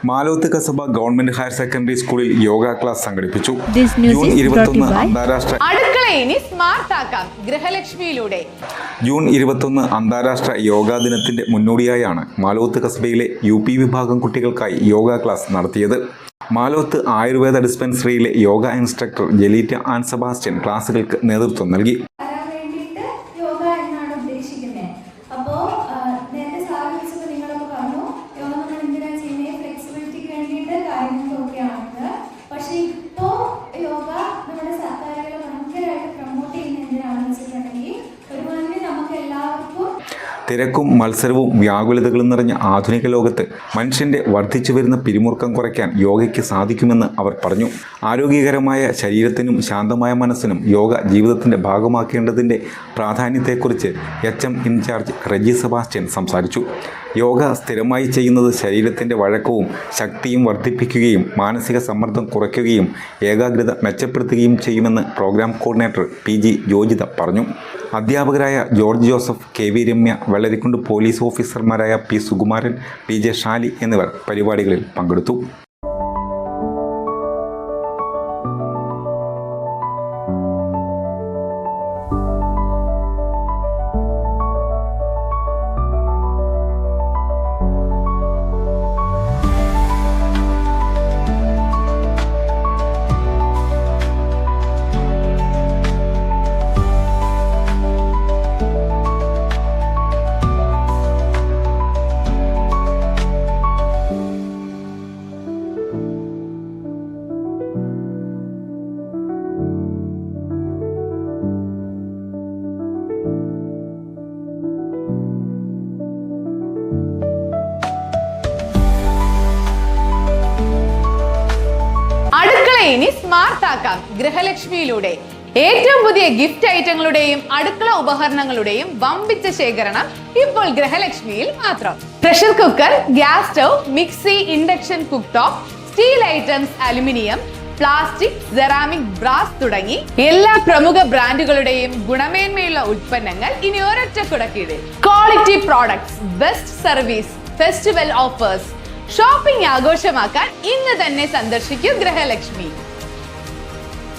Maloth Kasaba government higher secondary സ്കൂളിൽ yoga class സംഘടിപ്പിച്ചു. June 21 അന്താരാഷ്ട്ര ജൂൺ 21 അന്താരാഷ്ട്ര യോഗാ ദിനത്തിന്റെ മുന്നോടിയായാണ് മാലോത്ത് കസബയിലെ UP വിഭാഗം കുട്ടികൾക്കായി യോഗ ക്ലാസ് നടത്തിയത്. മാലോത്ത് ആയുർവേദ ഡിസ്പെൻസറിയിലെ യോഗ ഇൻസ്ട്രക്ടർ ജലീറ്റ ആൻ സെബാസ്റ്റ്യൻ ക്ലാസുകൾക്ക് നേതൃത്വം നൽകി. തിരക്കും മത്സരവും വ്യാകുലതകളും നിറഞ്ഞ ആധുനിക ലോകത്ത് മനുഷ്യൻ്റെ വർദ്ധിച്ചു വരുന്ന പിരിമുറുക്കം കുറയ്ക്കാൻ യോഗയ്ക്ക് സാധിക്കുമെന്ന് അവർ പറഞ്ഞു. ആരോഗ്യകരമായ ശരീരത്തിനും ശാന്തമായ മനസ്സിനും യോഗ ജീവിതത്തിൻ്റെ ഭാഗമാക്കേണ്ടതിൻ്റെ പ്രാധാന്യത്തെക്കുറിച്ച് HM ഇൻചാർജ് റെജി സെബാസ്റ്റ്യൻ സംസാരിച്ചു. യോഗ സ്ഥിരമായി ചെയ്യുന്നത് ശരീരത്തിൻ്റെ വഴക്കവും ശക്തിയും വർദ്ധിപ്പിക്കുകയും മാനസിക സമ്മർദ്ദം കുറയ്ക്കുകയും ഏകാഗ്രത മെച്ചപ്പെടുത്തുകയും ചെയ്യുമെന്ന് പ്രോഗ്രാം കോർഡിനേറ്റർ PG ജോജിത പറഞ്ഞു. അധ്യാപകരായ ജോർജ് ജോസഫ്, KV രമ്യ, വെള്ളരിക്കുണ്ട് പോലീസ് ഓഫീസർമാരായ P സുകുമാരൻ, PJ ഷാലി എന്നിവർ പരിപാടികളിൽ പങ്കെടുത്തു. ഇനി സ്മാർട്ട് ആക്കാം ഗൃഹലക്ഷ്മിയിലൂടെ. ഏറ്റവും പുതിയ ഗിഫ്റ്റ് ഐറ്റങ്ങളുടെയും അടുക്കള ഉപകരണങ്ങളുടെയും വമ്പിച്ച ശേഖരണം ഇപ്പോൾ ഗൃഹലക്ഷ്മിയിൽ മാത്രം. Pressure cooker, gas stove, mixie, induction cook top, steel items, aluminium, plastic, ceramic, brass തുടങ്ങി എല്ലാ പ്രമുഖ ബ്രാൻഡുകളുടെയും ഗുണമേന്മയുള്ള ഉൽപ്പന്നങ്ങൾ ഇനി ഒരൊറ്റ കുടക്കീഴിൽ. Quality products, best service, festival offers. Shopping ആഘോഷമാക്കാൻ ഇന്ന് തന്നെ സന്ദർശിക്കൂ ഗൃഹലക്ഷ്മി.